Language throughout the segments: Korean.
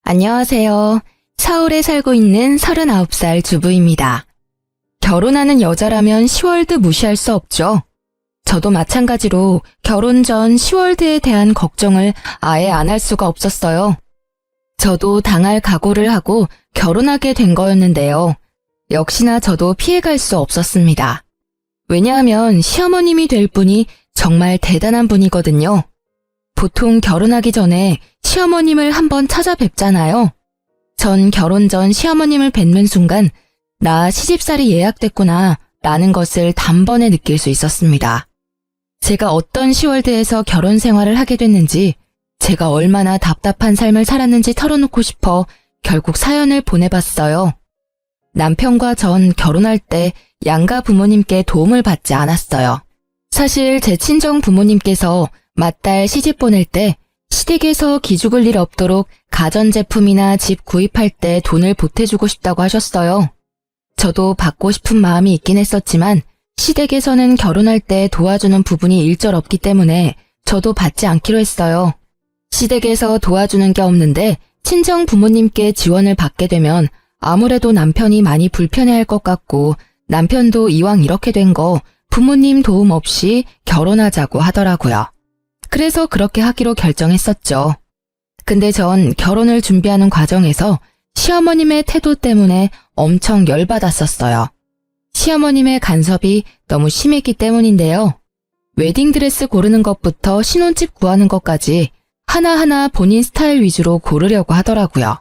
안녕하세요. 서울에 살고 있는 39살 주부입니다. 결혼하는 여자라면 시월드 무시할 수 없죠. 저도 마찬가지로 결혼 전 시월드에 대한 걱정을 아예 안 할 수가 없었어요. 저도 당할 각오를 하고 결혼하게 된 거였는데요. 역시나 저도 피해갈 수 없었습니다. 왜냐하면 시어머님이 될 분이 정말 대단한 분이거든요. 보통 결혼하기 전에 시어머님을 한번 찾아뵙잖아요. 전 결혼 전 시어머님을 뵙는 순간 나 시집살이 예약됐구나 라는 것을 단번에 느낄 수 있었습니다. 제가 어떤 시월드에서 결혼 생활을 하게 됐는지, 제가 얼마나 답답한 삶을 살았는지 털어놓고 싶어 결국 사연을 보내봤어요. 남편과 전 결혼할 때 양가 부모님께 도움을 받지 않았어요. 사실 제 친정 부모님께서 맏딸 시집 보낼 때 시댁에서 기죽을 일 없도록 가전제품이나 집 구입할 때 돈을 보태주고 싶다고 하셨어요. 저도 받고 싶은 마음이 있긴 했었지만 시댁에서는 결혼할 때 도와주는 부분이 일절 없기 때문에 저도 받지 않기로 했어요. 시댁에서 도와주는 게 없는데 친정 부모님께 지원을 받게 되면 아무래도 남편이 많이 불편해할 것 같고, 남편도 이왕 이렇게 된 거 부모님 도움 없이 결혼하자고 하더라고요. 그래서 그렇게 하기로 결정했었죠. 근데 전 결혼을 준비하는 과정에서 시어머님의 태도 때문에 엄청 열받았었어요. 시어머님의 간섭이 너무 심했기 때문인데요. 웨딩드레스 고르는 것부터 신혼집 구하는 것까지 하나하나 본인 스타일 위주로 고르려고 하더라고요.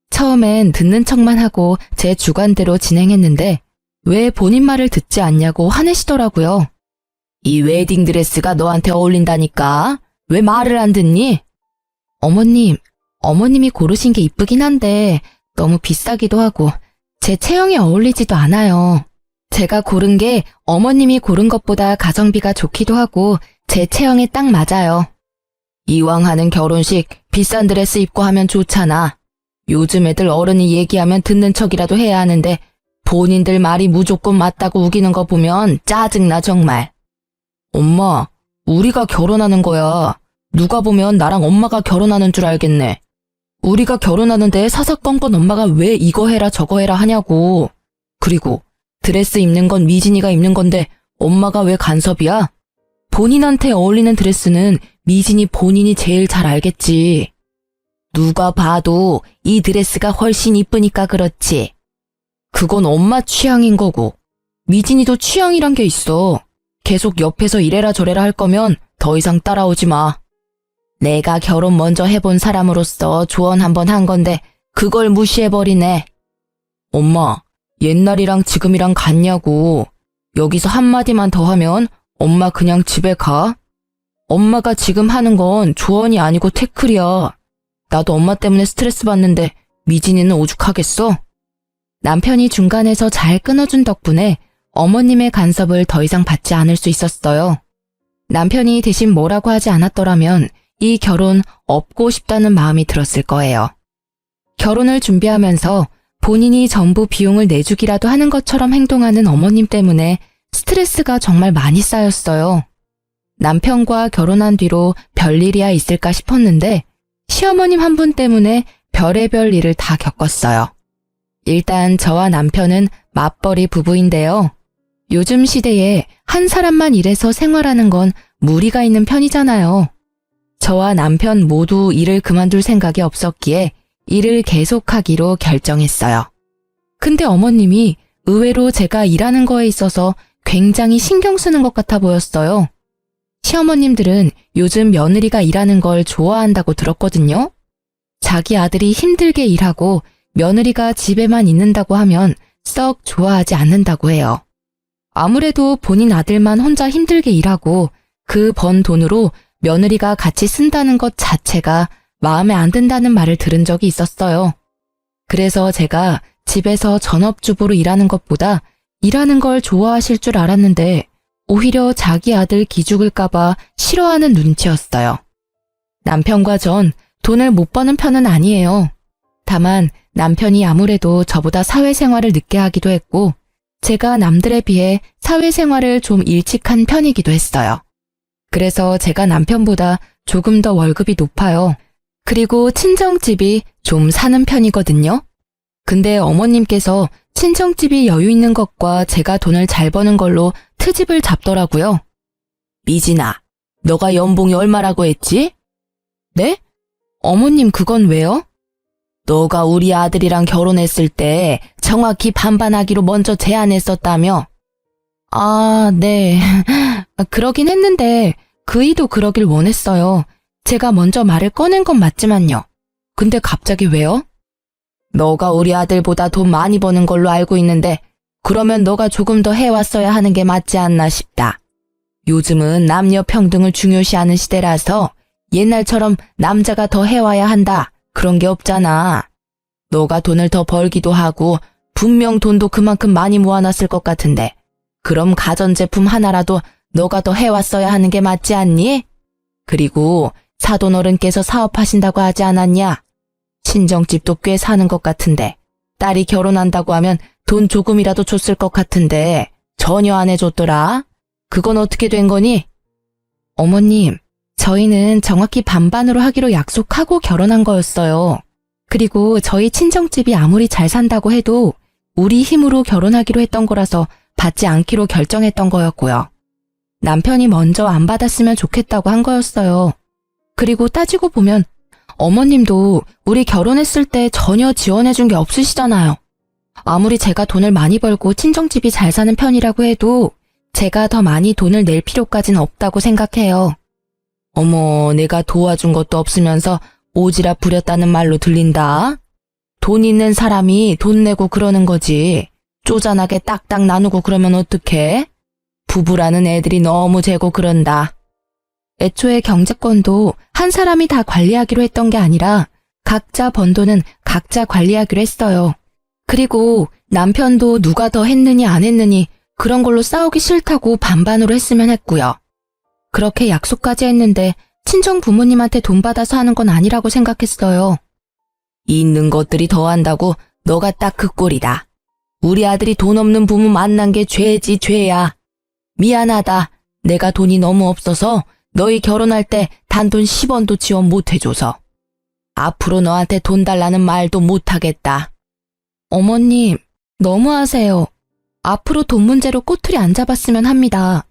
처음엔 듣는 척만 하고 제 주관대로 진행했는데 왜 본인 말을 듣지 않냐고 화내시더라고요. 이 웨딩드레스가 너한테 어울린다니까? 왜 말을 안 듣니? 어머님이 고르신 게 이쁘긴 한데 너무 비싸기도 하고 제 체형에 어울리지도 않아요. 제가 고른 게 어머님이 고른 것보다 가성비가 좋기도 하고 제 체형에 딱 맞아요. 이왕 하는 결혼식 비싼 드레스 입고 하면 좋잖아. 요즘 애들 어른이 얘기하면 듣는 척이라도 해야 하는데 본인들 말이 무조건 맞다고 우기는 거 보면 짜증나 정말. 엄마, 우리가 결혼하는 거야. 누가 보면 나랑 엄마가 결혼하는 줄 알겠네. 우리가 결혼하는데 사사건건 엄마가 왜 이거 해라 저거 해라 하냐고. 그리고 드레스 입는 건 미진이가 입는 건데 엄마가 왜 간섭이야? 본인한테 어울리는 드레스는 미진이 본인이 제일 잘 알겠지. 누가 봐도 이 드레스가 훨씬 이쁘니까 그렇지. 그건 엄마 취향인 거고 미진이도 취향이란 게 있어. 계속 옆에서 이래라 저래라 할 거면 더 이상 따라오지 마. 내가 결혼 먼저 해본 사람으로서 조언 한번 한 건데 그걸 무시해버리네. 엄마, 옛날이랑 지금이랑 같냐고. 여기서 한마디만 더 하면 엄마 그냥 집에 가. 엄마가 지금 하는 건 조언이 아니고 태클이야. 나도 엄마 때문에 스트레스 받는데 미진이는 오죽하겠어? 남편이 중간에서 잘 끊어준 덕분에 어머님의 간섭을 더 이상 받지 않을 수 있었어요. 남편이 대신 뭐라고 하지 않았더라면 이 결혼 업고 싶다는 마음이 들었을 거예요. 결혼을 준비하면서 본인이 전부 비용을 내주기라도 하는 것처럼 행동하는 어머님 때문에 스트레스가 정말 많이 쌓였어요. 남편과 결혼한 뒤로 별일이야 있을까 싶었는데 시어머님 한 분 때문에 별의별 일을 다 겪었어요. 일단 저와 남편은 맞벌이 부부인데요. 요즘 시대에 한 사람만 일해서 생활하는 건 무리가 있는 편이잖아요. 저와 남편 모두 일을 그만둘 생각이 없었기에 일을 계속하기로 결정했어요. 근데 어머님이 의외로 제가 일하는 거에 있어서 굉장히 신경 쓰는 것 같아 보였어요. 시어머님들은 요즘 며느리가 일하는 걸 좋아한다고 들었거든요. 자기 아들이 힘들게 일하고 며느리가 집에만 있는다고 하면 썩 좋아하지 않는다고 해요. 아무래도 본인 아들만 혼자 힘들게 일하고 그 번 돈으로 며느리가 같이 쓴다는 것 자체가 마음에 안 든다는 말을 들은 적이 있었어요. 그래서 제가 집에서 전업주부로 일하는 것보다 일하는 걸 좋아하실 줄 알았는데 오히려 자기 아들 기죽을까봐 싫어하는 눈치였어요. 남편과 전 돈을 못 버는 편은 아니에요. 다만 남편이 아무래도 저보다 사회생활을 늦게 하기도 했고 제가 남들에 비해 사회생활을 좀 일찍 한 편이기도 했어요. 그래서 제가 남편보다 조금 더 월급이 높아요. 그리고 친정집이 좀 사는 편이거든요. 근데 어머님께서 친정집이 여유 있는 것과 제가 돈을 잘 버는 걸로 트집을 잡더라고요. 미진아, 너가 연봉이 얼마라고 했지? 네? 어머님 그건 왜요? 너가 우리 아들이랑 결혼했을 때 정확히 반반하기로 먼저 제안했었다며? 아, 네. 그러긴 했는데 그이도 그러길 원했어요. 제가 먼저 말을 꺼낸 건 맞지만요. 근데 갑자기 왜요? 너가 우리 아들보다 돈 많이 버는 걸로 알고 있는데 그러면 너가 조금 더 해왔어야 하는 게 맞지 않나 싶다. 요즘은 남녀 평등을 중요시하는 시대라서 옛날처럼 남자가 더 해와야 한다. 그런 게 없잖아. 너가 돈을 더 벌기도 하고 분명 돈도 그만큼 많이 모아놨을 것 같은데 그럼 가전제품 하나라도 너가 더 해왔어야 하는 게 맞지 않니? 그리고 사돈어른께서 사업하신다고 하지 않았냐? 친정집도 꽤 사는 것 같은데 딸이 결혼한다고 하면 돈 조금이라도 줬을 것 같은데 전혀 안 해줬더라. 그건 어떻게 된 거니? 어머님, 저희는 정확히 반반으로 하기로 약속하고 결혼한 거였어요. 그리고 저희 친정집이 아무리 잘 산다고 해도 우리 힘으로 결혼하기로 했던 거라서 받지 않기로 결정했던 거였고요. 남편이 먼저 안 받았으면 좋겠다고 한 거였어요. 그리고 따지고 보면 어머님도 우리 결혼했을 때 전혀 지원해준 게 없으시잖아요. 아무리 제가 돈을 많이 벌고 친정집이 잘 사는 편이라고 해도 제가 더 많이 돈을 낼 필요까지는 없다고 생각해요. 어머, 내가 도와준 것도 없으면서 오지랖 부렸다는 말로 들린다. 돈 있는 사람이 돈 내고 그러는 거지. 쪼잔하게 딱딱 나누고 그러면 어떡해? 부부라는 애들이 너무 재고 그런다. 애초에 경제권도 한 사람이 다 관리하기로 했던 게 아니라 각자 번 돈은 각자 관리하기로 했어요. 그리고 남편도 누가 더 했느니 안 했느니 그런 걸로 싸우기 싫다고 반반으로 했으면 했고요. 그렇게 약속까지 했는데 친정 부모님한테 돈 받아서 하는 건 아니라고 생각했어요. 있는 것들이 더한다고 너가 딱 그 꼴이다. 우리 아들이 돈 없는 부모 만난 게 죄지 죄야. 미안하다. 내가 돈이 너무 없어서 너희 결혼할 때 단돈 10원도 지원 못 해줘서. 앞으로 너한테 돈 달라는 말도 못 하겠다. 어머님, 너무하세요. 앞으로 돈 문제로 꼬투리 안 잡았으면 합니다.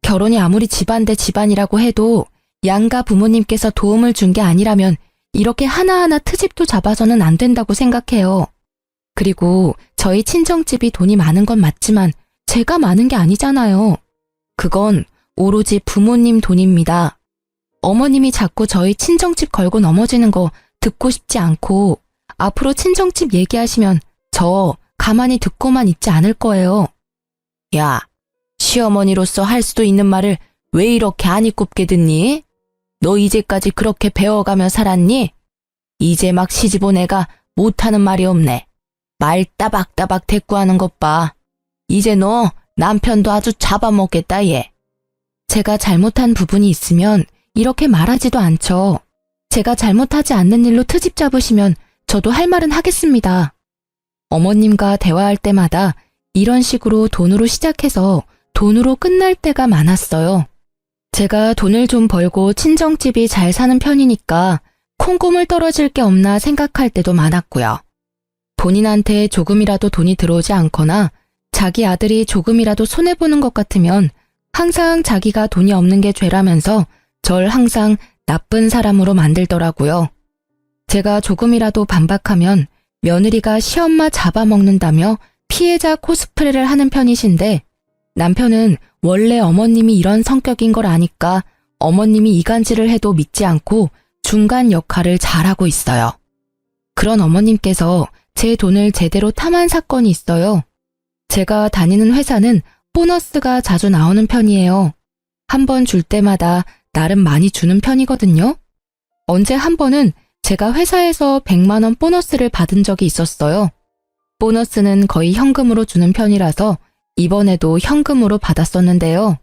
결혼이 아무리 집안 대 집안이라고 해도 양가 부모님께서 도움을 준 게 아니라면 이렇게 하나하나 트집도 잡아서는 안 된다고 생각해요. 그리고 저희 친정집이 돈이 많은 건 맞지만 제가 많은 게 아니잖아요. 그건 오로지 부모님 돈입니다. 어머님이 자꾸 저희 친정집 걸고 넘어지는 거 듣고 싶지 않고 앞으로 친정집 얘기하시면 저 가만히 듣고만 있지 않을 거예요. 야, 시어머니로서 할 수도 있는 말을 왜 이렇게 안이 꼽게 듣니? 너 이제까지 그렇게 배워가며 살았니? 이제 막 시집 온 애가 못하는 말이 없네. 말 따박따박 대꾸하는 것 봐. 이제 너 남편도 아주 잡아먹겠다 얘. 제가 잘못한 부분이 있으면 이렇게 말하지도 않죠. 제가 잘못하지 않는 일로 트집 잡으시면 저도 할 말은 하겠습니다. 어머님과 대화할 때마다 이런 식으로 돈으로 시작해서 돈으로 끝날 때가 많았어요. 제가 돈을 좀 벌고 친정집이 잘 사는 편이니까 콩고물 떨어질 게 없나 생각할 때도 많았고요. 본인한테 조금이라도 돈이 들어오지 않거나 자기 아들이 조금이라도 손해보는 것 같으면 항상 자기가 돈이 없는 게 죄라면서 절 항상 나쁜 사람으로 만들더라고요. 제가 조금이라도 반박하면 며느리가 시엄마 잡아먹는다며 피해자 코스프레를 하는 편이신데 남편은 원래 어머님이 이런 성격인 걸 아니까 어머님이 이간질을 해도 믿지 않고 중간 역할을 잘하고 있어요. 그런 어머님께서 제 돈을 제대로 탐한 사건이 있어요. 제가 다니는 회사는 보너스가 자주 나오는 편이에요. 한 번 줄 때마다 나름 많이 주는 편이거든요. 언제 한 번은 제가 회사에서 100만 원 보너스를 받은 적이 있었어요. 보너스는 거의 현금으로 주는 편이라서 이번에도 현금으로 받았었는데요.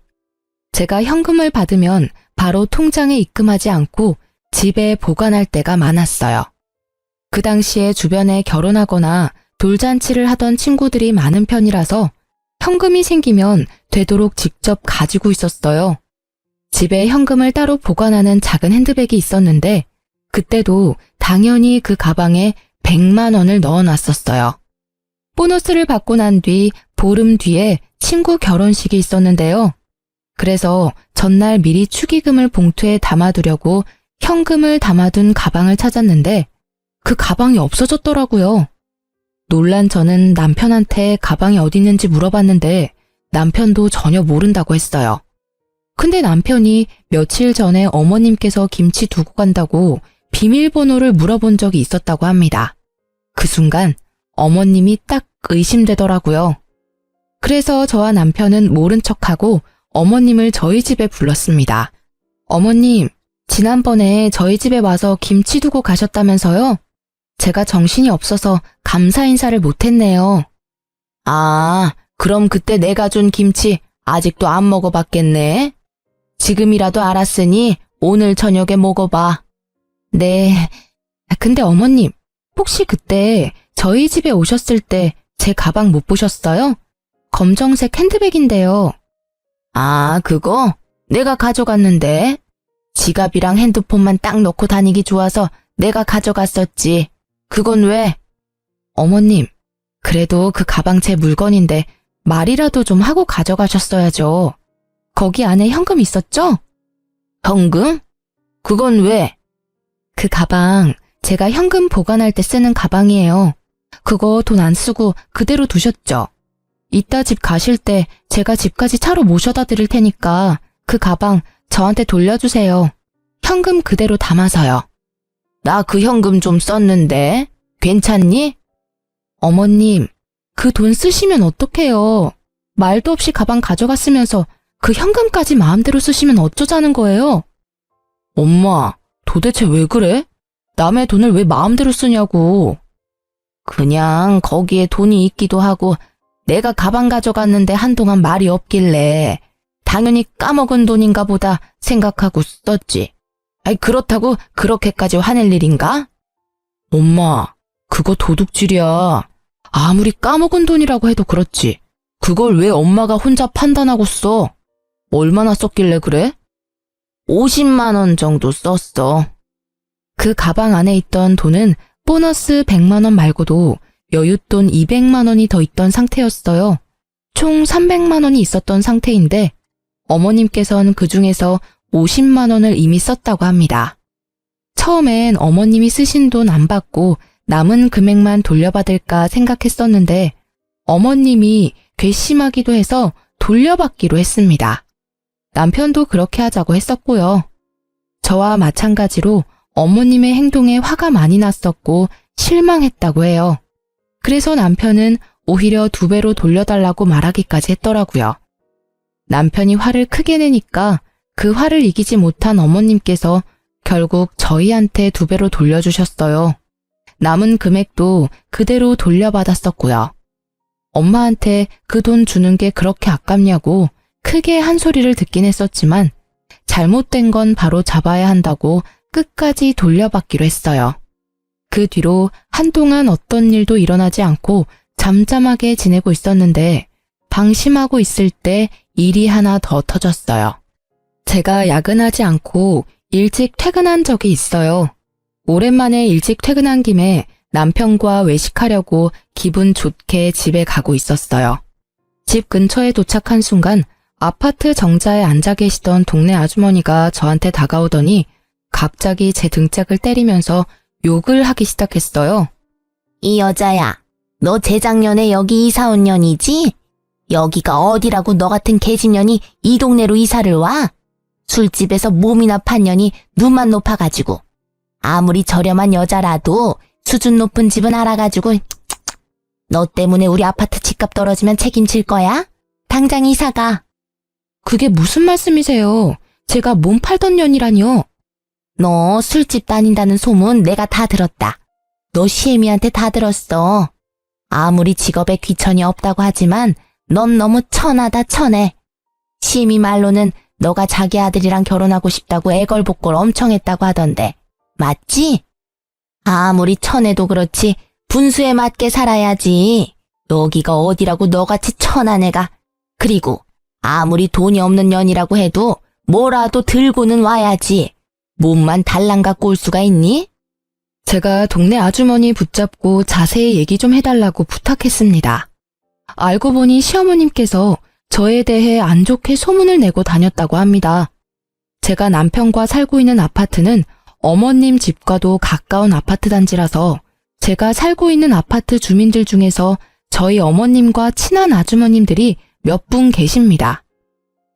제가 현금을 받으면 바로 통장에 입금하지 않고 집에 보관할 때가 많았어요. 그 당시에 주변에 결혼하거나 돌잔치를 하던 친구들이 많은 편이라서 현금이 생기면 되도록 직접 가지고 있었어요. 집에 현금을 따로 보관하는 작은 핸드백이 있었는데 그때도 당연히 그 가방에 100만 원을 넣어놨었어요. 보너스를 받고 난 뒤 보름 뒤에 친구 결혼식이 있었는데요. 그래서 전날 미리 축의금을 봉투에 담아두려고 현금을 담아둔 가방을 찾았는데 그 가방이 없어졌더라고요. 놀란 저는 남편한테 가방이 어디 있는지 물어봤는데 남편도 전혀 모른다고 했어요. 근데 남편이 며칠 전에 어머님께서 김치 두고 간다고 비밀번호를 물어본 적이 있었다고 합니다. 그 순간 어머님이 딱 의심되더라고요. 그래서 저와 남편은 모른 척하고 어머님을 저희 집에 불렀습니다. 어머님, 지난번에 저희 집에 와서 김치 두고 가셨다면서요? 제가 정신이 없어서 감사 인사를 못했네요. 아, 그럼 그때 내가 준 김치 아직도 안 먹어봤겠네? 지금이라도 알았으니 오늘 저녁에 먹어봐. 네. 근데 어머님, 혹시 그때 저희 집에 오셨을 때 제 가방 못 보셨어요? 검정색 핸드백인데요. 아, 그거? 내가 가져갔는데. 지갑이랑 핸드폰만 딱 넣고 다니기 좋아서 내가 가져갔었지. 그건 왜? 어머님, 그래도 그 가방 제 물건인데 말이라도 좀 하고 가져가셨어야죠. 거기 안에 현금 있었죠? 현금? 그건 왜? 그 가방 제가 현금 보관할 때 쓰는 가방이에요. 그거 돈 안 쓰고 그대로 두셨죠? 이따 집 가실 때 제가 집까지 차로 모셔다 드릴 테니까 그 가방 저한테 돌려주세요. 현금 그대로 담아서요. 나 그 현금 좀 썼는데 괜찮니? 어머님, 그 돈 쓰시면 어떡해요? 말도 없이 가방 가져갔으면서 그 현금까지 마음대로 쓰시면 어쩌자는 거예요? 엄마, 도대체 왜 그래? 남의 돈을 왜 마음대로 쓰냐고. 그냥 거기에 돈이 있기도 하고 내가 가방 가져갔는데 한동안 말이 없길래 당연히 까먹은 돈인가 보다 생각하고 썼지. 아이, 그렇다고 그렇게까지 화낼 일인가? 엄마, 그거 도둑질이야. 아무리 까먹은 돈이라고 해도 그렇지. 그걸 왜 엄마가 혼자 판단하고 써? 얼마나 썼길래 그래? 50만 원 정도 썼어. 그 가방 안에 있던 돈은 보너스 100만 원 말고도 여윳돈 200만 원이 더 있던 상태였어요. 총 300만 원이 있었던 상태인데 어머님께서는 그 중에서 50만 원을 이미 썼다고 합니다. 처음엔 어머님이 쓰신 돈 안 받고 남은 금액만 돌려받을까 생각했었는데 어머님이 괘씸하기도 해서 돌려받기로 했습니다. 남편도 그렇게 하자고 했었고요. 저와 마찬가지로 어머님의 행동에 화가 많이 났었고 실망했다고 해요. 그래서 남편은 오히려 2배로 돌려달라고 말하기까지 했더라고요. 남편이 화를 크게 내니까 그 화를 이기지 못한 어머님께서 결국 저희한테 2배로 돌려주셨어요. 남은 금액도 그대로 돌려받았었고요. 엄마한테 그 돈 주는 게 그렇게 아깝냐고 크게 한 소리를 듣긴 했었지만 잘못된 건 바로 잡아야 한다고 끝까지 돌려받기로 했어요. 그 뒤로 한동안 어떤 일도 일어나지 않고 잠잠하게 지내고 있었는데 방심하고 있을 때 일이 하나 더 터졌어요. 제가 야근하지 않고 일찍 퇴근한 적이 있어요. 오랜만에 일찍 퇴근한 김에 남편과 외식하려고 기분 좋게 집에 가고 있었어요. 집 근처에 도착한 순간 아파트 정자에 앉아 계시던 동네 아주머니가 저한테 다가오더니 갑자기 제 등짝을 때리면서 욕을 하기 시작했어요. 이 여자야, 너 재작년에 여기 이사 온 년이지? 여기가 어디라고 너 같은 계집년이 이 동네로 이사를 와? 술집에서 몸이나 판 년이 눈만 높아가지고. 아무리 저렴한 여자라도 수준 높은 집은 알아가지고 너 때문에 우리 아파트 집값 떨어지면 책임질 거야? 당장 이사가. 그게 무슨 말씀이세요? 제가 몸 팔던 년이라니요. 너 술집 다닌다는 소문 내가 다 들었다. 너 시애미한테 다 들었어. 아무리 직업에 귀천이 없다고 하지만 넌 너무 천하다 천해. 시애미 말로는 너가 자기 아들이랑 결혼하고 싶다고 애걸복걸 엄청 했다고 하던데. 맞지? 아무리 천해도 그렇지 분수에 맞게 살아야지. 여기가 어디라고 너같이 천한 애가. 그리고 아무리 돈이 없는 년이라고 해도 뭐라도 들고는 와야지. 몸만 달랑 갖고 올 수가 있니? 제가 동네 아주머니 붙잡고 자세히 얘기 좀 해달라고 부탁했습니다. 알고 보니 시어머님께서 저에 대해 안 좋게 소문을 내고 다녔다고 합니다. 제가 남편과 살고 있는 아파트는 어머님 집과도 가까운 아파트 단지라서 제가 살고 있는 아파트 주민들 중에서 저희 어머님과 친한 아주머님들이 몇 분 계십니다.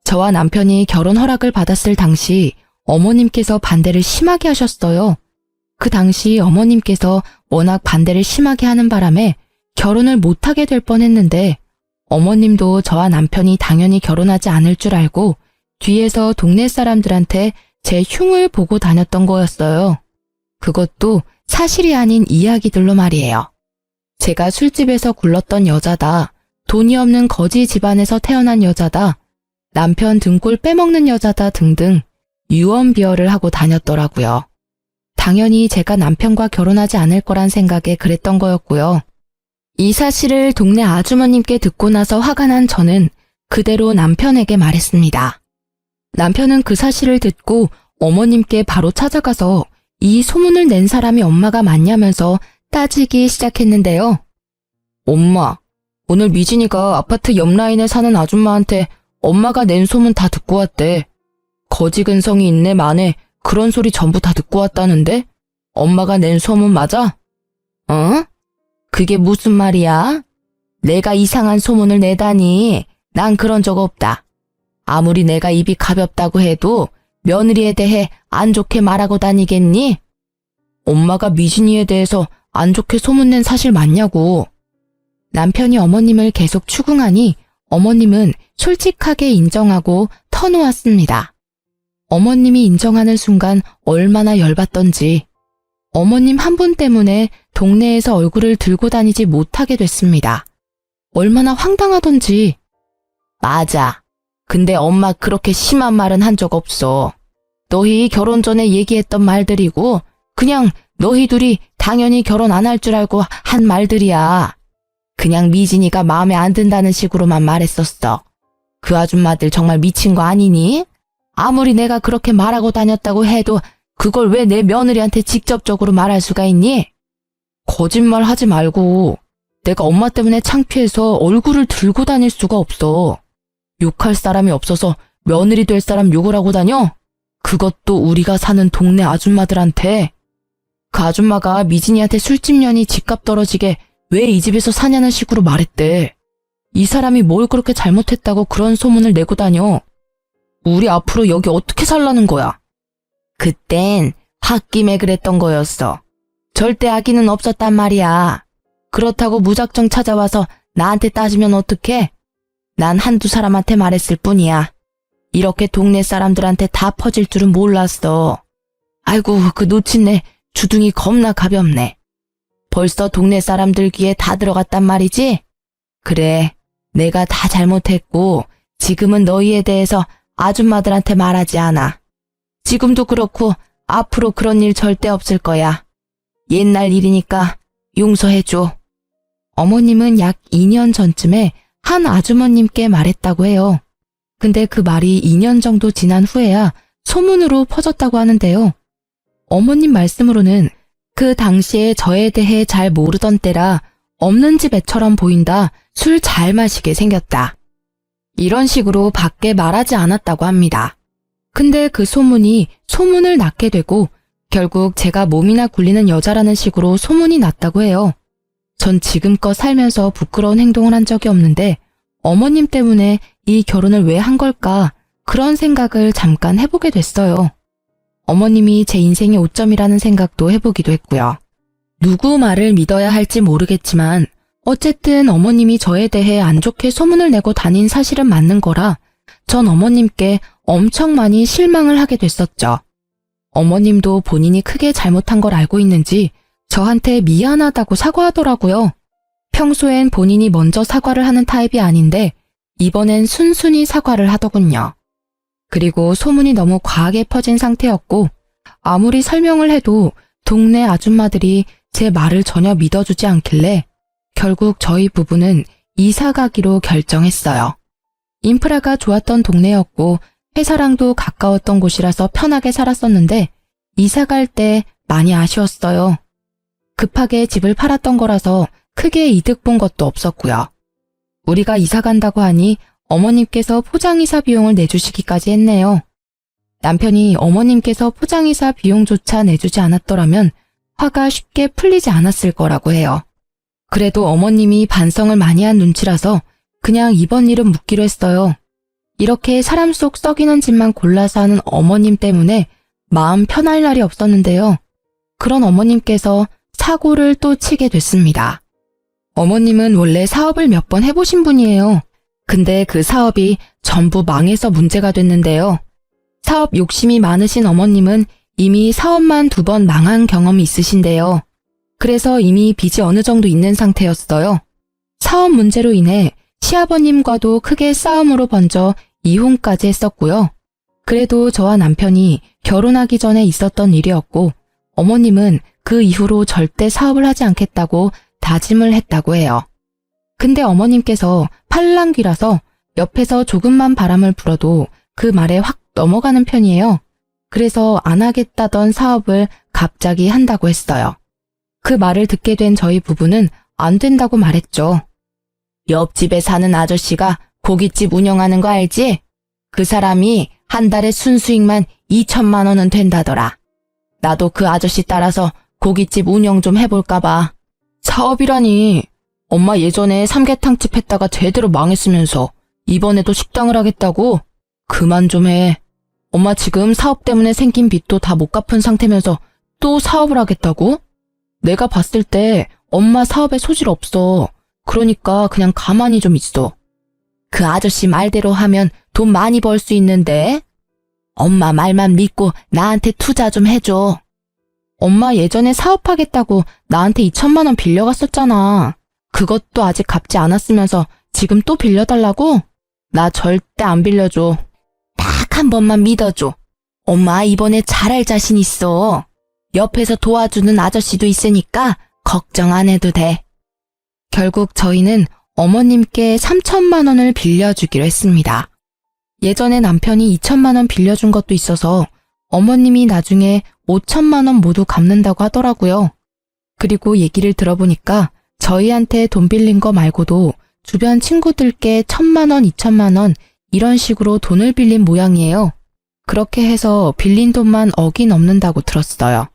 저와 남편이 결혼 허락을 받았을 당시 어머님께서 반대를 심하게 하셨어요. 그 당시 어머님께서 워낙 반대를 심하게 하는 바람에 결혼을 못하게 될 뻔했는데 어머님도 저와 남편이 당연히 결혼하지 않을 줄 알고 뒤에서 동네 사람들한테 제 흉을 보고 다녔던 거였어요. 그것도 사실이 아닌 이야기들로 말이에요. 제가 술집에서 굴렀던 여자다, 돈이 없는 거지 집안에서 태어난 여자다, 남편 등골 빼먹는 여자다 등등 유언비어를 하고 다녔더라고요. 당연히 제가 남편과 결혼하지 않을 거란 생각에 그랬던 거였고요. 이 사실을 동네 아주머님께 듣고 나서 화가 난 저는 그대로 남편에게 말했습니다. 남편은 그 사실을 듣고 어머님께 바로 찾아가서 이 소문을 낸 사람이 엄마가 맞냐면서 따지기 시작했는데요. 엄마, 오늘 미진이가 아파트 옆 라인에 사는 아줌마한테 엄마가 낸 소문 다 듣고 왔대. 거지 근성이 있네 마네 그런 소리 전부 다 듣고 왔다는데? 엄마가 낸 소문 맞아? 어? 그게 무슨 말이야? 내가 이상한 소문을 내다니. 난 그런 적 없다. 아무리 내가 입이 가볍다고 해도 며느리에 대해 안 좋게 말하고 다니겠니? 엄마가 미진이에 대해서 안 좋게 소문낸 사실 맞냐고. 남편이 어머님을 계속 추궁하니 어머님은 솔직하게 인정하고 터놓았습니다. 어머님이 인정하는 순간 얼마나 열받던지 어머님 한 분 때문에 동네에서 얼굴을 들고 다니지 못하게 됐습니다. 얼마나 황당하던지. 맞아. 근데 엄마 그렇게 심한 말은 한 적 없어. 너희 결혼 전에 얘기했던 말들이고 그냥 너희 둘이 당연히 결혼 안 할 줄 알고 한 말들이야. 그냥 미진이가 마음에 안 든다는 식으로만 말했었어. 그 아줌마들 정말 미친 거 아니니? 아무리 내가 그렇게 말하고 다녔다고 해도 그걸 왜 내 며느리한테 직접적으로 말할 수가 있니? 거짓말 하지 말고 내가 엄마 때문에 창피해서 얼굴을 들고 다닐 수가 없어. 욕할 사람이 없어서 며느리 될 사람 욕을 하고 다녀? 그것도 우리가 사는 동네 아줌마들한테. 그 아줌마가 미진이한테 술집 년이 집값 떨어지게 왜 이 집에서 사냐는 식으로 말했대. 이 사람이 뭘 그렇게 잘못했다고 그런 소문을 내고 다녀. 우리 앞으로 여기 어떻게 살라는 거야? 그땐 홧김에 그랬던 거였어. 절대 악의는 없었단 말이야. 그렇다고 무작정 찾아와서 나한테 따지면 어떡해? 난 한두 사람한테 말했을 뿐이야. 이렇게 동네 사람들한테 다 퍼질 줄은 몰랐어. 아이고, 그 놓친네 주둥이 겁나 가볍네. 벌써 동네 사람들 귀에 다 들어갔단 말이지? 그래, 내가 다 잘못했고 지금은 너희에 대해서 아줌마들한테 말하지 않아. 지금도 그렇고 앞으로 그런 일 절대 없을 거야. 옛날 일이니까 용서해줘. 어머님은 약 2년 전쯤에 한 아주머님께 말했다고 해요. 근데 그 말이 2년 정도 지난 후에야 소문으로 퍼졌다고 하는데요. 어머님 말씀으로는 그 당시에 저에 대해 잘 모르던 때라 없는 집 애처럼 보인다, 술 잘 마시게 생겼다. 이런 식으로 밖에 말하지 않았다고 합니다. 근데 그 소문이 소문을 낳게 되고 결국 제가 몸이나 굴리는 여자라는 식으로 소문이 났다고 해요. 전 지금껏 살면서 부끄러운 행동을 한 적이 없는데 어머님 때문에 이 결혼을 왜 한 걸까 그런 생각을 잠깐 해보게 됐어요. 어머님이 제 인생의 오점이라는 생각도 해보기도 했고요. 누구 말을 믿어야 할지 모르겠지만 어쨌든 어머님이 저에 대해 안 좋게 소문을 내고 다닌 사실은 맞는 거라 전 어머님께 엄청 많이 실망을 하게 됐었죠. 어머님도 본인이 크게 잘못한 걸 알고 있는지 저한테 미안하다고 사과하더라고요. 평소엔 본인이 먼저 사과를 하는 타입이 아닌데 이번엔 순순히 사과를 하더군요. 그리고 소문이 너무 과하게 퍼진 상태였고 아무리 설명을 해도 동네 아줌마들이 제 말을 전혀 믿어주지 않길래 결국 저희 부부는 이사 가기로 결정했어요. 인프라가 좋았던 동네였고 회사랑도 가까웠던 곳이라서 편하게 살았었는데 이사 갈 때 많이 아쉬웠어요. 급하게 집을 팔았던 거라서 크게 이득 본 것도 없었고요. 우리가 이사 간다고 하니 어머님께서 포장이사 비용을 내주시기까지 했네요. 남편이 어머님께서 포장이사 비용조차 내주지 않았더라면 화가 쉽게 풀리지 않았을 거라고 해요. 그래도 어머님이 반성을 많이 한 눈치라서 그냥 이번 일은 묻기로 했어요. 이렇게 사람 속 썩이는 짓만 골라서 하는 어머님 때문에 마음 편할 날이 없었는데요. 그런 어머님께서 사고를 또 치게 됐습니다. 어머님은 원래 사업을 몇 번 해보신 분이에요. 근데 그 사업이 전부 망해서 문제가 됐는데요. 사업 욕심이 많으신 어머님은 이미 사업만 2번 망한 경험이 있으신데요. 그래서 이미 빚이 어느 정도 있는 상태였어요. 사업 문제로 인해 시아버님과도 크게 싸움으로 번져 이혼까지 했었고요. 그래도 저와 남편이 결혼하기 전에 있었던 일이었고 어머님은 그 이후로 절대 사업을 하지 않겠다고 다짐을 했다고 해요. 근데 어머님께서 팔랑귀라서 옆에서 조금만 바람을 불어도 그 말에 확 넘어가는 편이에요. 그래서 안 하겠다던 사업을 갑자기 한다고 했어요. 그 말을 듣게 된 저희 부부는 안 된다고 말했죠. 옆집에 사는 아저씨가 고깃집 운영하는 거 알지? 그 사람이 한 달에 순수익만 2천만 원은 된다더라. 나도 그 아저씨 따라서 고깃집 운영 좀 해볼까 봐. 사업이라니. 엄마 예전에 삼계탕집 했다가 제대로 망했으면서 이번에도 식당을 하겠다고? 그만 좀 해. 엄마 지금 사업 때문에 생긴 빚도 다 못 갚은 상태면서 또 사업을 하겠다고? 내가 봤을 때 엄마 사업에 소질 없어. 그러니까 그냥 가만히 좀 있어. 그 아저씨 말대로 하면 돈 많이 벌 수 있는데? 엄마 말만 믿고 나한테 투자 좀 해줘. 엄마 예전에 사업하겠다고 나한테 2천만 원 빌려갔었잖아. 그것도 아직 갚지 않았으면서 지금 또 빌려달라고? 나 절대 안 빌려줘. 딱 한 번만 믿어줘. 엄마 이번에 잘할 자신 있어. 옆에서 도와주는 아저씨도 있으니까 걱정 안 해도 돼. 결국 저희는 어머님께 3천만 원을 빌려주기로 했습니다. 예전에 남편이 2천만 원 빌려준 것도 있어서 어머님이 나중에 5천만 원 모두 갚는다고 하더라고요. 그리고 얘기를 들어보니까 저희한테 돈 빌린 거 말고도 주변 친구들께 1,000만 원, 2천만 원 이런 식으로 돈을 빌린 모양이에요. 그렇게 해서 빌린 돈만 억이 넘는다고 들었어요.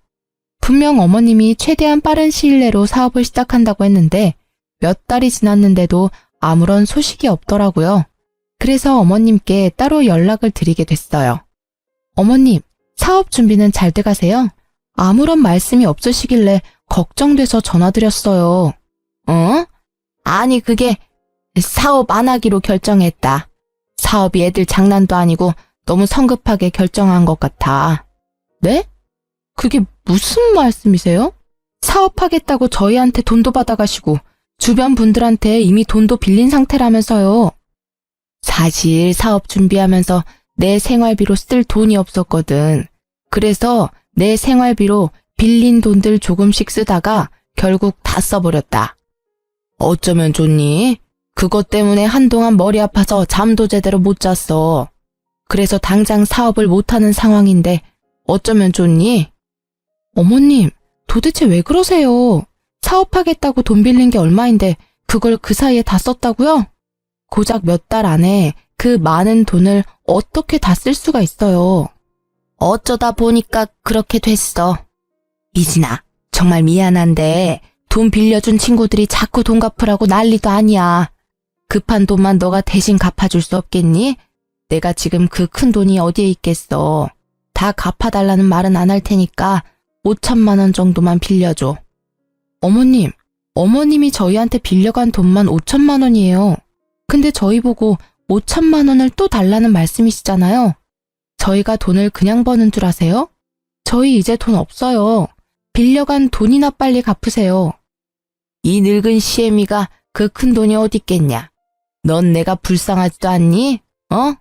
분명 어머님이 최대한 빠른 시일 내로 사업을 시작한다고 했는데 몇 달이 지났는데도 아무런 소식이 없더라고요. 그래서 어머님께 따로 연락을 드리게 됐어요. 어머님, 사업 준비는 잘 돼가세요? 아무런 말씀이 없으시길래 걱정돼서 전화드렸어요. 어? 아니 그게 사업 안 하기로 결정했다. 사업이 애들 장난도 아니고 너무 성급하게 결정한 것 같아. 네? 그게 무슨 말씀이세요? 사업하겠다고 저희한테 돈도 받아가시고 주변 분들한테 이미 돈도 빌린 상태라면서요. 사실 사업 준비하면서 내 생활비로 쓸 돈이 없었거든. 그래서 내 생활비로 빌린 돈들 조금씩 쓰다가 결국 다 써버렸다. 어쩌면 좋니? 그것 때문에 한동안 머리 아파서 잠도 제대로 못 잤어. 그래서 당장 사업을 못하는 상황인데 어쩌면 좋니? 어머님, 도대체 왜 그러세요? 사업하겠다고 돈 빌린 게 얼마인데 그걸 그 사이에 다 썼다고요? 고작 몇 달 안에 그 많은 돈을 어떻게 다 쓸 수가 있어요? 어쩌다 보니까 그렇게 됐어. 미진아, 정말 미안한데 돈 빌려준 친구들이 자꾸 돈 갚으라고 난리도 아니야. 급한 돈만 너가 대신 갚아줄 수 없겠니? 내가 지금 그 큰 돈이 어디에 있겠어. 다 갚아달라는 말은 안 할 테니까 5천만 원 정도만 빌려줘. 어머님, 어머님이 저희한테 빌려간 돈만 5천만 원이에요. 근데 저희 보고 5천만 원을 또 달라는 말씀이시잖아요. 저희가 돈을 그냥 버는 줄 아세요? 저희 이제 돈 없어요. 빌려간 돈이나 빨리 갚으세요. 이 늙은 시애미가 그 큰 돈이 어디 있겠냐? 넌 내가 불쌍하지도 않니? 어?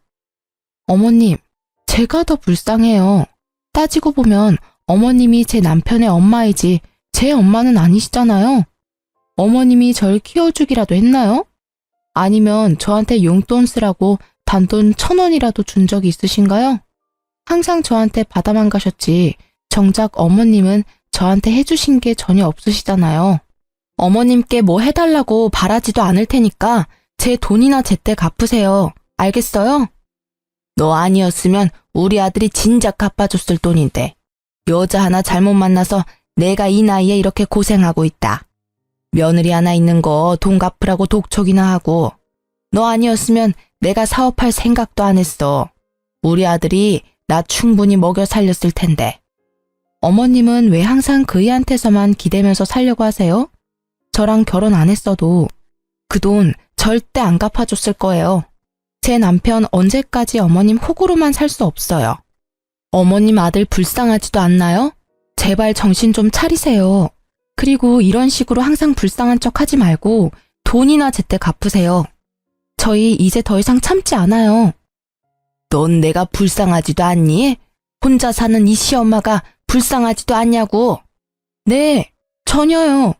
어머님, 제가 더 불쌍해요. 따지고 보면 어머님이 제 남편의 엄마이지 제 엄마는 아니시잖아요. 어머님이 절 키워주기라도 했나요? 아니면 저한테 용돈 쓰라고 단돈 1,000원이라도 준 적이 있으신가요? 항상 저한테 받아만 가셨지 정작 어머님은 저한테 해주신 게 전혀 없으시잖아요. 어머님께 뭐 해달라고 바라지도 않을 테니까 제 돈이나 제때 갚으세요. 알겠어요? 너 아니었으면 우리 아들이 진작 갚아줬을 돈인데 여자 하나 잘못 만나서 내가 이 나이에 이렇게 고생하고 있다. 며느리 하나 있는 거 돈 갚으라고 독촉이나 하고 너 아니었으면 내가 사업할 생각도 안 했어. 우리 아들이 나 충분히 먹여 살렸을 텐데. 어머님은 왜 항상 그이한테서만 기대면서 살려고 하세요? 저랑 결혼 안 했어도 그 돈 절대 안 갚아줬을 거예요. 제 남편 언제까지 어머님 호구로만 살 수 없어요. 어머님 아들 불쌍하지도 않나요? 제발 정신 좀 차리세요. 그리고 이런 식으로 항상 불쌍한 척 하지 말고 돈이나 제때 갚으세요. 저희 이제 더 이상 참지 않아요. 넌 내가 불쌍하지도 않니? 혼자 사는 이 시엄마가 불쌍하지도 않냐고. 네, 전혀요.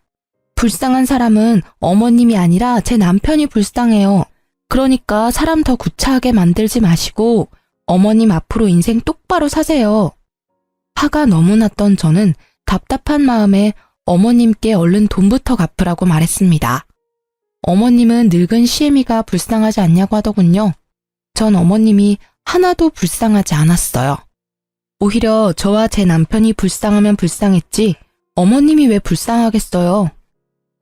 불쌍한 사람은 어머님이 아니라 제 남편이 불쌍해요. 그러니까 사람 더 구차하게 만들지 마시고 어머님 앞으로 인생 똑바로 사세요. 화가 너무 났던 저는 답답한 마음에 어머님께 얼른 돈부터 갚으라고 말했습니다. 어머님은 늙은 시애미가 불쌍하지 않냐고 하더군요. 전 어머님이 하나도 불쌍하지 않았어요. 오히려 저와 제 남편이 불쌍하면 불쌍했지 어머님이 왜 불쌍하겠어요.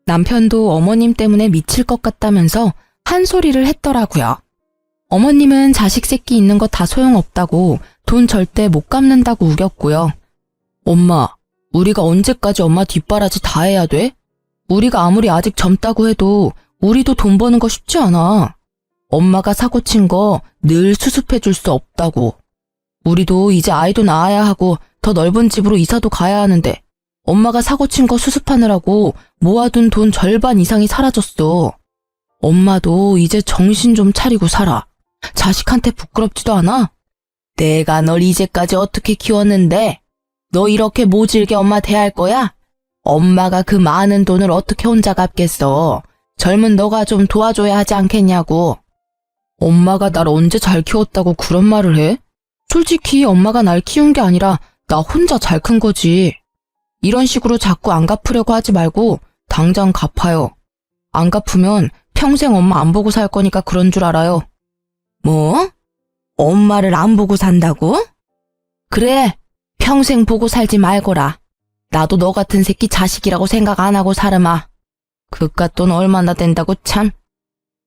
남편도 어머님 때문에 미칠 것 같다면서 한 소리를 했더라고요. 어머님은 자식 새끼 있는 거 다 소용없다고 돈 절대 못 갚는다고 우겼고요. 엄마, 우리가 언제까지 엄마 뒷바라지 다 해야 돼? 우리가 아무리 아직 젊다고 해도 우리도 돈 버는 거 쉽지 않아. 엄마가 사고친 거 늘 수습해 줄 수 없다고. 우리도 이제 아이도 낳아야 하고 더 넓은 집으로 이사도 가야 하는데 엄마가 사고친 거 수습하느라고 모아둔 돈 절반 이상이 사라졌어. 엄마도 이제 정신 좀 차리고 살아. 자식한테 부끄럽지도 않아? 내가 널 이제까지 어떻게 키웠는데 너 이렇게 모질게 엄마 대할 거야? 엄마가 그 많은 돈을 어떻게 혼자 갚겠어. 젊은 너가 좀 도와줘야 하지 않겠냐고. 엄마가 날 언제 잘 키웠다고 그런 말을 해? 솔직히 엄마가 날 키운 게 아니라 나 혼자 잘 큰 거지. 이런 식으로 자꾸 안 갚으려고 하지 말고 당장 갚아요. 안 갚으면 평생 엄마 안 보고 살 거니까 그런 줄 알아요. 뭐? 엄마를 안 보고 산다고? 그래, 평생 보고 살지 말거라. 나도 너 같은 새끼 자식이라고 생각 안 하고 살아마. 그깟 돈 얼마나 된다고 참.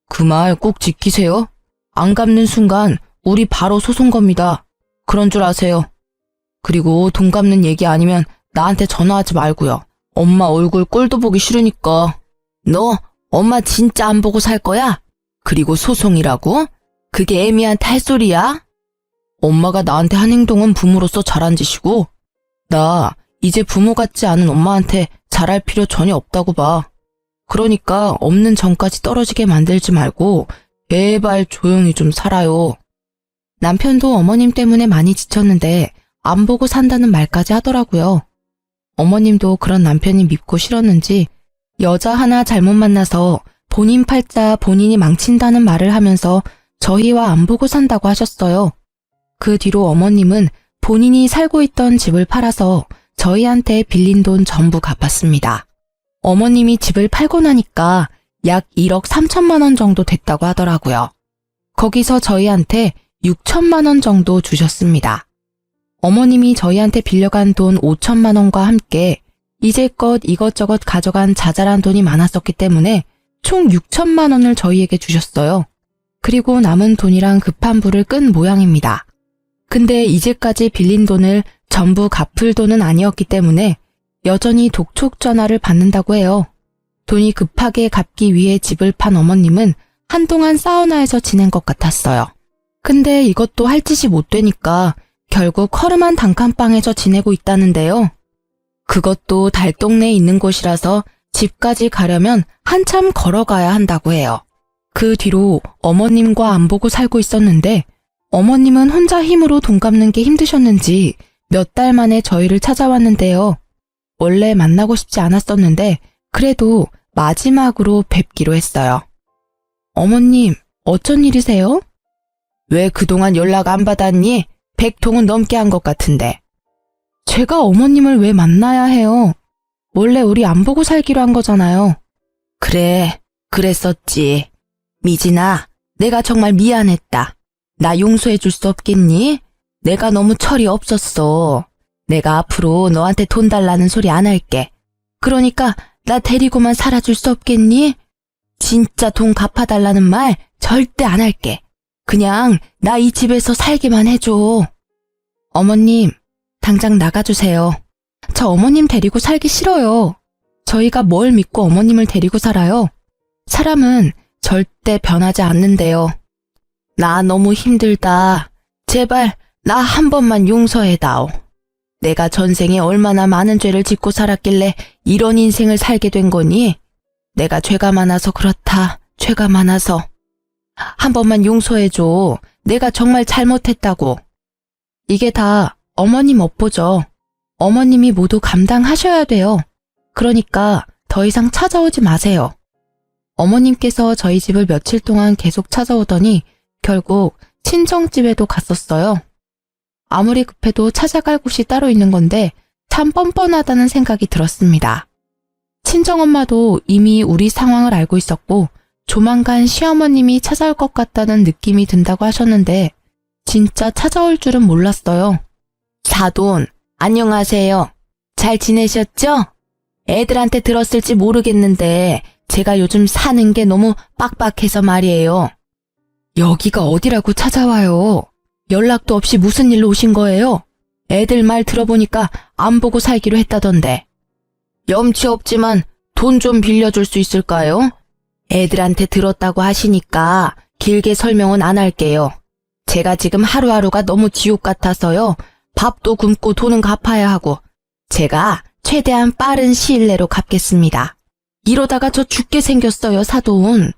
그 말 꼭 지키세요. 안 갚는 순간 우리 바로 소송 겁니다. 그런 줄 아세요. 그리고 돈 갚는 얘기 아니면 나한테 전화하지 말고요. 엄마 얼굴 꼴도 보기 싫으니까. 너 엄마 진짜 안 보고 살 거야? 그리고 소송이라고? 그게 애미한테 할 소리야? 엄마가 나한테 한 행동은 부모로서 잘한 짓이고 나 이제 부모 같지 않은 엄마한테 잘할 필요 전혀 없다고 봐. 그러니까 없는 정까지 떨어지게 만들지 말고 제발 조용히 좀 살아요. 남편도 어머님 때문에 많이 지쳤는데 안 보고 산다는 말까지 하더라고요. 어머님도 그런 남편이 밉고 싫었는지 여자 하나 잘못 만나서 본인 팔자 본인이 망친다는 말을 하면서 저희와 안 보고 산다고 하셨어요. 그 뒤로 어머님은 본인이 살고 있던 집을 팔아서 저희한테 빌린 돈 전부 갚았습니다. 어머님이 집을 팔고 나니까 약 1억 3천만 원 정도 됐다고 하더라고요. 거기서 저희한테 6천만 원 정도 주셨습니다. 어머님이 저희한테 빌려간 돈 5천만 원과 함께 이제껏 이것저것 가져간 자잘한 돈이 많았었기 때문에 총 6천만 원을 저희에게 주셨어요. 그리고 남은 돈이랑 급한 불을 끈 모양입니다. 근데 이제까지 빌린 돈을 전부 갚을 돈은 아니었기 때문에 여전히 독촉 전화를 받는다고 해요. 돈이 급하게 갚기 위해 집을 판 어머님은 한동안 사우나에서 지낸 것 같았어요. 근데 이것도 할 짓이 못 되니까 결국 허름한 단칸방에서 지내고 있다는데요. 그것도 달동네에 있는 곳이라서 집까지 가려면 한참 걸어가야 한다고 해요. 그 뒤로 어머님과 안 보고 살고 있었는데 어머님은 혼자 힘으로 돈 갚는 게 힘드셨는지 몇 달 만에 저희를 찾아왔는데요. 원래 만나고 싶지 않았었는데 그래도 마지막으로 뵙기로 했어요. 어머님, 어쩐 일이세요? 왜 그동안 연락 안 받았니? 100통은 넘게 한 것 같은데. 제가 어머님을 왜 만나야 해요? 원래 우리 안 보고 살기로 한 거잖아요. 그래, 그랬었지. 미진아, 내가 정말 미안했다. 나 용서해 줄 수 없겠니? 내가 너무 철이 없었어. 내가 앞으로 너한테 돈 달라는 소리 안 할게. 그러니까 나 데리고만 살아줄 수 없겠니? 진짜 돈 갚아달라는 말 절대 안 할게. 그냥 나 이 집에서 살기만 해줘. 어머님, 당장 나가주세요. 저 어머님 데리고 살기 싫어요. 저희가 뭘 믿고 어머님을 데리고 살아요? 사람은 절대 변하지 않는데요. 나 너무 힘들다. 제발 나 한 번만 용서해다오. 내가 전생에 얼마나 많은 죄를 짓고 살았길래 이런 인생을 살게 된 거니? 내가 죄가 많아서 그렇다. 죄가 많아서. 한 번만 용서해줘. 내가 정말 잘못했다고. 이게 다 어머님 업보죠. 어머님이 모두 감당하셔야 돼요. 그러니까 더 이상 찾아오지 마세요. 어머님께서 저희 집을 며칠 동안 계속 찾아오더니 결국 친정집에도 갔었어요. 아무리 급해도 찾아갈 곳이 따로 있는 건데 참 뻔뻔하다는 생각이 들었습니다. 친정엄마도 이미 우리 상황을 알고 있었고 조만간 시어머님이 찾아올 것 같다는 느낌이 든다고 하셨는데 진짜 찾아올 줄은 몰랐어요. 사돈, 안녕하세요. 잘 지내셨죠? 애들한테 들었을지 모르겠는데 제가 요즘 사는 게 너무 빡빡해서 말이에요. 여기가 어디라고 찾아와요? 연락도 없이 무슨 일로 오신 거예요? 애들 말 들어보니까 안 보고 살기로 했다던데. 염치 없지만 돈 좀 빌려줄 수 있을까요? 애들한테 들었다고 하시니까 길게 설명은 안 할게요. 제가 지금 하루하루가 너무 지옥 같아서요. 밥도 굶고 돈은 갚아야 하고 제가 최대한 빠른 시일 내로 갚겠습니다. 이러다가 저 죽게 생겼어요, 사돈.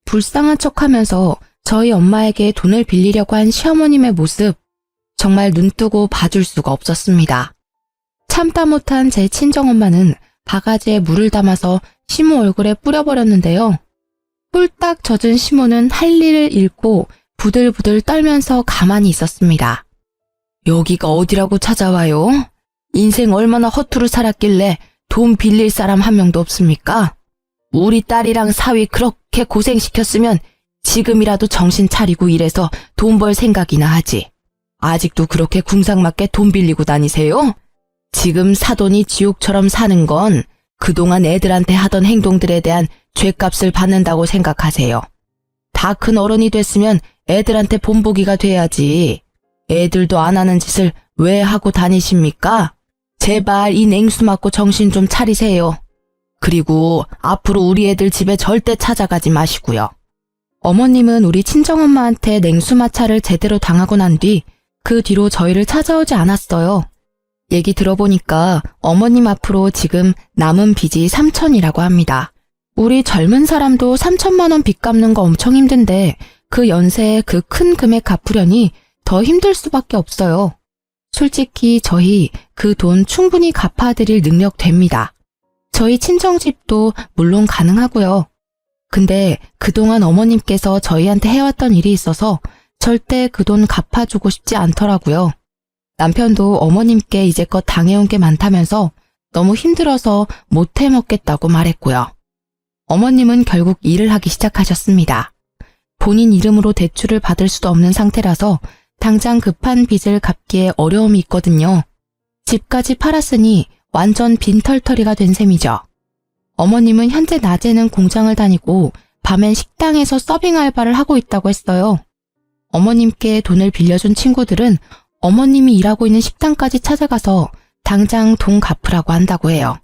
불쌍한 척하면서 저희 엄마에게 돈을 빌리려고 한 시어머님의 모습 정말 눈뜨고 봐줄 수가 없었습니다. 참다 못한 제 친정엄마는 바가지에 물을 담아서 시모 얼굴에 뿌려버렸는데요. 홀딱 젖은 시모는 할 일을 잃고 부들부들 떨면서 가만히 있었습니다. 여기가 어디라고 찾아와요? 인생 얼마나 허투루 살았길래 돈 빌릴 사람 한 명도 없습니까? 우리 딸이랑 사위 그렇게 고생시켰으면 지금이라도 정신 차리고 일해서 돈 벌 생각이나 하지. 아직도 그렇게 궁상맞게 돈 빌리고 다니세요? 지금 사돈이 지옥처럼 사는 건 그동안 애들한테 하던 행동들에 대한 죗값을 받는다고 생각하세요. 다 큰 어른이 됐으면 애들한테 본보기가 돼야지. 애들도 안 하는 짓을 왜 하고 다니십니까? 제발 이 냉수 맞고 정신 좀 차리세요. 그리고 앞으로 우리 애들 집에 절대 찾아가지 마시고요. 어머님은 우리 친정엄마한테 냉수마찰을 제대로 당하고 난 뒤 그 뒤로 저희를 찾아오지 않았어요. 얘기 들어보니까 어머님 앞으로 지금 남은 빚이 3천이라고 합니다. 우리 젊은 사람도 3천만 원 빚 갚는 거 엄청 힘든데 그 연세에 그 큰 금액 갚으려니 더 힘들 수밖에 없어요. 솔직히 저희 그 돈 충분히 갚아드릴 능력 됩니다. 저희 친정집도 물론 가능하고요. 근데 그동안 어머님께서 저희한테 해왔던 일이 있어서 절대 그 돈 갚아주고 싶지 않더라고요. 남편도 어머님께 이제껏 당해온 게 많다면서 너무 힘들어서 못 해먹겠다고 말했고요. 어머님은 결국 일을 하기 시작하셨습니다. 본인 이름으로 대출을 받을 수도 없는 상태라서 당장 급한 빚을 갚기에 어려움이 있거든요. 집까지 팔았으니 완전 빈털터리가 된 셈이죠. 어머님은 현재 낮에는 공장을 다니고 밤엔 식당에서 서빙 알바를 하고 있다고 했어요. 어머님께 돈을 빌려준 친구들은 어머님이 일하고 있는 식당까지 찾아가서 당장 돈 갚으라고 한다고 해요.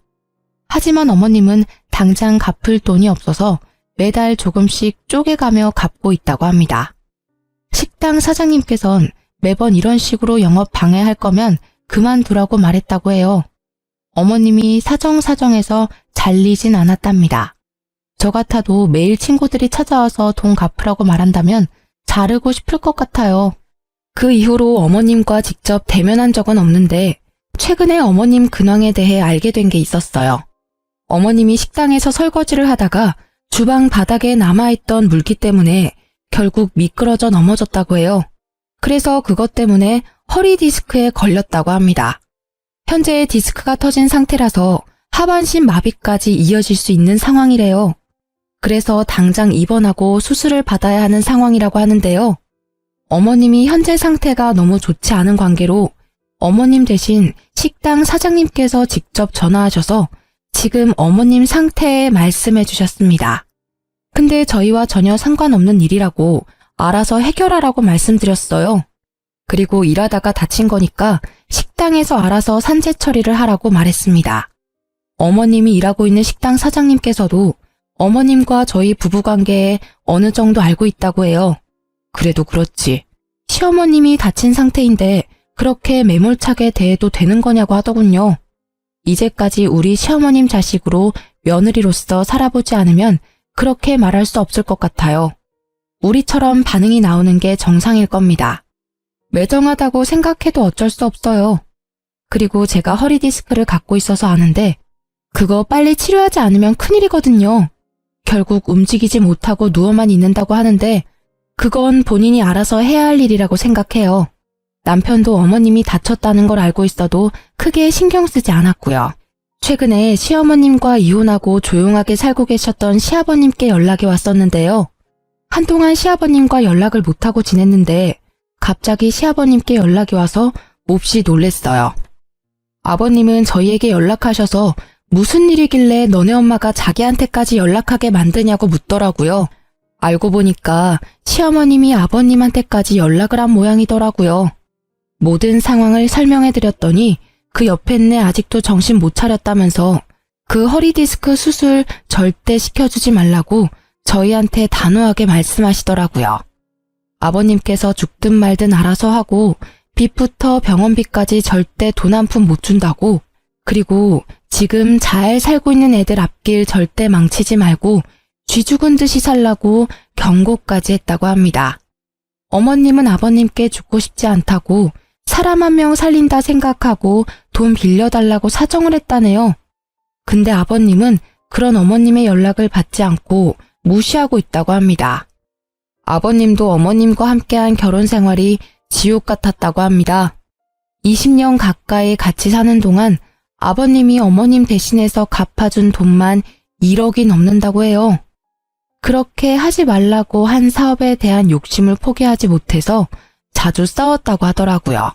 하지만 어머님은 당장 갚을 돈이 없어서 매달 조금씩 쪼개가며 갚고 있다고 합니다. 식당 사장님께선 매번 이런 식으로 영업 방해할 거면 그만두라고 말했다고 해요. 어머님이 사정사정해서 잘리진 않았답니다. 저 같아도 매일 친구들이 찾아와서 돈 갚으라고 말한다면 자르고 싶을 것 같아요. 그 이후로 어머님과 직접 대면한 적은 없는데 최근에 어머님 근황에 대해 알게 된 게 있었어요. 어머님이 식당에서 설거지를 하다가 주방 바닥에 남아있던 물기 때문에 결국 미끄러져 넘어졌다고 해요. 그래서 그것 때문에 허리 디스크에 걸렸다고 합니다. 현재 디스크가 터진 상태라서 하반신 마비까지 이어질 수 있는 상황이래요. 그래서 당장 입원하고 수술을 받아야 하는 상황이라고 하는데요. 어머님이 현재 상태가 너무 좋지 않은 관계로 어머님 대신 식당 사장님께서 직접 전화하셔서 지금 어머님 상태에 말씀해 주셨습니다. 근데 저희와 전혀 상관없는 일이라고 알아서 해결하라고 말씀드렸어요. 그리고 일하다가 다친 거니까 식당에서 알아서 산재 처리를 하라고 말했습니다. 어머님이 일하고 있는 식당 사장님께서도 어머님과 저희 부부관계에 어느 정도 알고 있다고 해요. 그래도 그렇지. 시어머님이 다친 상태인데 그렇게 매몰차게 대해도 되는 거냐고 하더군요. 이제까지 우리 시어머님 자식으로 며느리로서 살아보지 않으면 그렇게 말할 수 없을 것 같아요. 우리처럼 반응이 나오는 게 정상일 겁니다. 매정하다고 생각해도 어쩔 수 없어요. 그리고 제가 허리 디스크를 갖고 있어서 아는데 그거 빨리 치료하지 않으면 큰일이거든요. 결국 움직이지 못하고 누워만 있는다고 하는데 그건 본인이 알아서 해야 할 일이라고 생각해요. 남편도 어머님이 다쳤다는 걸 알고 있어도 크게 신경 쓰지 않았고요. 최근에 시어머님과 이혼하고 조용하게 살고 계셨던 시아버님께 연락이 왔었는데요. 한동안 시아버님과 연락을 못하고 지냈는데 갑자기 시아버님께 연락이 와서 몹시 놀랬어요. 아버님은 저희에게 연락하셔서 무슨 일이길래 너네 엄마가 자기한테까지 연락하게 만드냐고 묻더라고요. 알고 보니까 시어머님이 아버님한테까지 연락을 한 모양이더라고요. 모든 상황을 설명해드렸더니 그 옆에 아직도 정신 못 차렸다면서 그 허리 디스크 수술 절대 시켜주지 말라고 저희한테 단호하게 말씀하시더라고요. 아버님께서 죽든 말든 알아서 하고 빚부터 병원비까지 절대 돈 한 푼 못 준다고, 그리고 지금 잘 살고 있는 애들 앞길 절대 망치지 말고 쥐 죽은 듯이 살라고 경고까지 했다고 합니다. 어머님은 아버님께 죽고 싶지 않다고 사람 한 명 살린다 생각하고 돈 빌려달라고 사정을 했다네요. 근데 아버님은 그런 어머님의 연락을 받지 않고 무시하고 있다고 합니다. 아버님도 어머님과 함께한 결혼 생활이 지옥 같았다고 합니다. 20년 가까이 같이 사는 동안 아버님이 어머님 대신해서 갚아준 돈만 1억이 넘는다고 해요. 그렇게 하지 말라고 한 사업에 대한 욕심을 포기하지 못해서 자주 싸웠다고 하더라고요.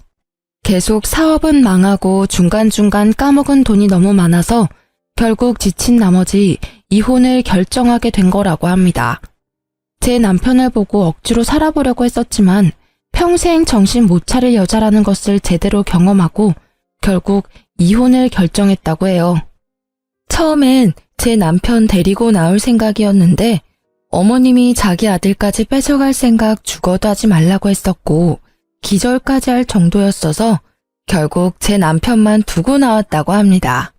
계속 사업은 망하고 중간중간 까먹은 돈이 너무 많아서 결국 지친 나머지 이혼을 결정하게 된 거라고 합니다. 제 남편을 보고 억지로 살아보려고 했었지만 평생 정신 못 차릴 여자라는 것을 제대로 경험하고 결국 이혼을 결정했다고 해요. 처음엔 제 남편 데리고 나올 생각이었는데 어머님이 자기 아들까지 뺏어갈 생각 죽어도 하지 말라고 했었고 기절까지 할 정도였어서 결국 제 남편만 두고 나왔다고 합니다.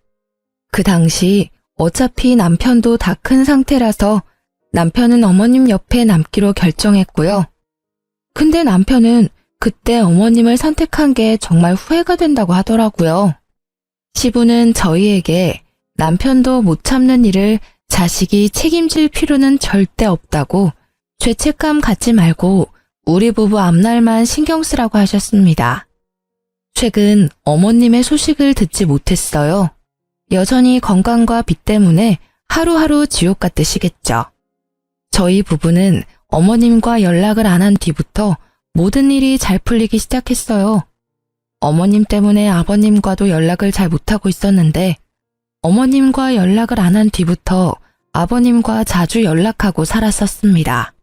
그 당시 어차피 남편도 다 큰 상태라서 남편은 어머님 옆에 남기로 결정했고요. 근데 남편은 그때 어머님을 선택한 게 정말 후회가 된다고 하더라고요. 시부는 저희에게 남편도 못 참는 일을 자식이 책임질 필요는 절대 없다고 죄책감 갖지 말고 우리 부부 앞날만 신경 쓰라고 하셨습니다. 최근 어머님의 소식을 듣지 못했어요. 여전히 건강과 빚 때문에 하루하루 지옥 같으시겠죠. 저희 부부는 어머님과 연락을 안 한 뒤부터 모든 일이 잘 풀리기 시작했어요. 어머님 때문에 아버님과도 연락을 잘 못하고 있었는데 어머님과 연락을 안 한 뒤부터 아버님과 자주 연락하고 살았었습니다.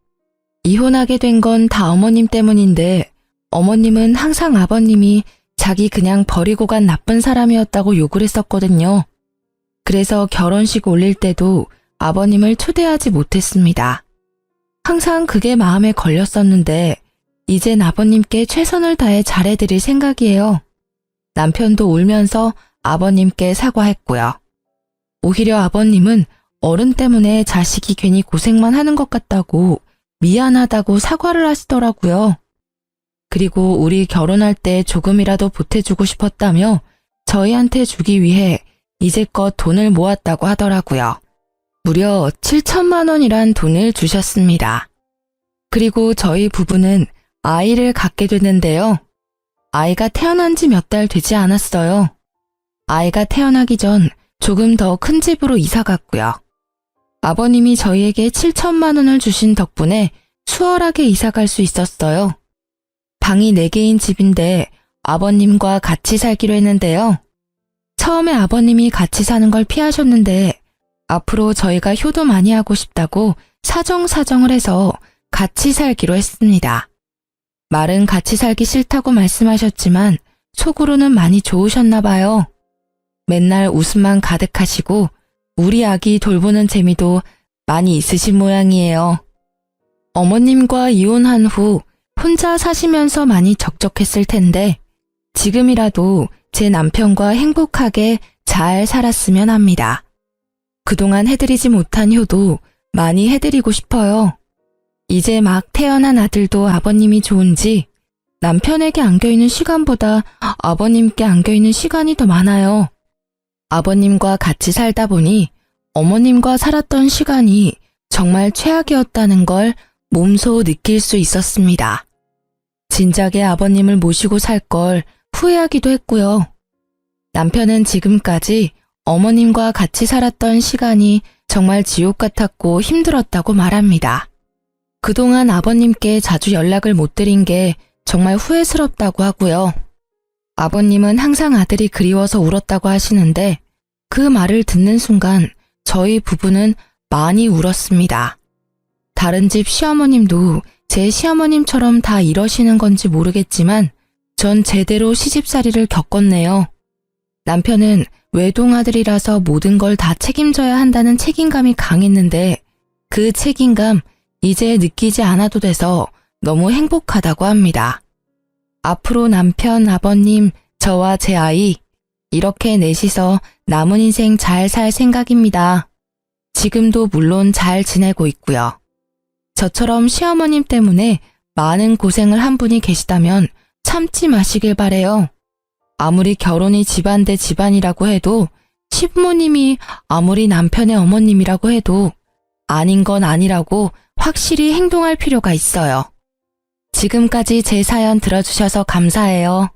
이혼하게 된 건 다 어머님 때문인데 어머님은 항상 아버님이 자기 그냥 버리고 간 나쁜 사람이었다고 욕을 했었거든요. 그래서 결혼식 올릴 때도 아버님을 초대하지 못했습니다. 항상 그게 마음에 걸렸었는데 이젠 아버님께 최선을 다해 잘해드릴 생각이에요. 남편도 울면서 아버님께 사과했고요. 오히려 아버님은 어른 때문에 자식이 괜히 고생만 하는 것 같다고 미안하다고 사과를 하시더라고요. 그리고 우리 결혼할 때 조금이라도 보태주고 싶었다며 저희한테 주기 위해 이제껏 돈을 모았다고 하더라고요. 무려 7천만 원이란 돈을 주셨습니다. 그리고 저희 부부는 아이를 갖게 됐는데요. 아이가 태어난 지 몇 달 되지 않았어요. 아이가 태어나기 전 조금 더 큰 집으로 이사 갔고요. 아버님이 저희에게 7천만 원을 주신 덕분에 수월하게 이사 갈 수 있었어요. 방이 4개인 집인데 아버님과 같이 살기로 했는데요. 처음에 아버님이 같이 사는 걸 피하셨는데 앞으로 저희가 효도 많이 하고 싶다고 사정사정을 해서 같이 살기로 했습니다. 말은 같이 살기 싫다고 말씀하셨지만 속으로는 많이 좋으셨나 봐요. 맨날 웃음만 가득하시고 우리 아기 돌보는 재미도 많이 있으신 모양이에요. 어머님과 이혼한 후 혼자 사시면서 많이 적적했을 텐데 지금이라도 제 남편과 행복하게 잘 살았으면 합니다. 그동안 해드리지 못한 효도 많이 해드리고 싶어요. 이제 막 태어난 아들도 아버님이 좋은지 남편에게 안겨있는 시간보다 아버님께 안겨있는 시간이 더 많아요. 아버님과 같이 살다 보니 어머님과 살았던 시간이 정말 최악이었다는 걸 몸소 느낄 수 있었습니다. 진작에 아버님을 모시고 살 걸 후회하기도 했고요. 남편은 지금까지 어머님과 같이 살았던 시간이 정말 지옥 같았고 힘들었다고 말합니다. 그동안 아버님께 자주 연락을 못 드린 게 정말 후회스럽다고 하고요. 아버님은 항상 아들이 그리워서 울었다고 하시는데 그 말을 듣는 순간 저희 부부는 많이 울었습니다. 다른 집 시어머님도 제 시어머님처럼 다 이러시는 건지 모르겠지만 전 제대로 시집살이를 겪었네요. 남편은 외동아들이라서 모든 걸 다 책임져야 한다는 책임감이 강했는데 그 책임감 이제 느끼지 않아도 돼서 너무 행복하다고 합니다. 앞으로 남편, 아버님, 저와 제 아이 이렇게 넷이서 남은 인생 잘 살 생각입니다. 지금도 물론 잘 지내고 있고요. 저처럼 시어머님 때문에 많은 고생을 한 분이 계시다면 참지 마시길 바래요. 아무리 결혼이 집안 대 집안이라고 해도 시부모님이 아무리 남편의 어머님이라고 해도 아닌 건 아니라고 확실히 행동할 필요가 있어요. 지금까지 제 사연 들어주셔서 감사해요.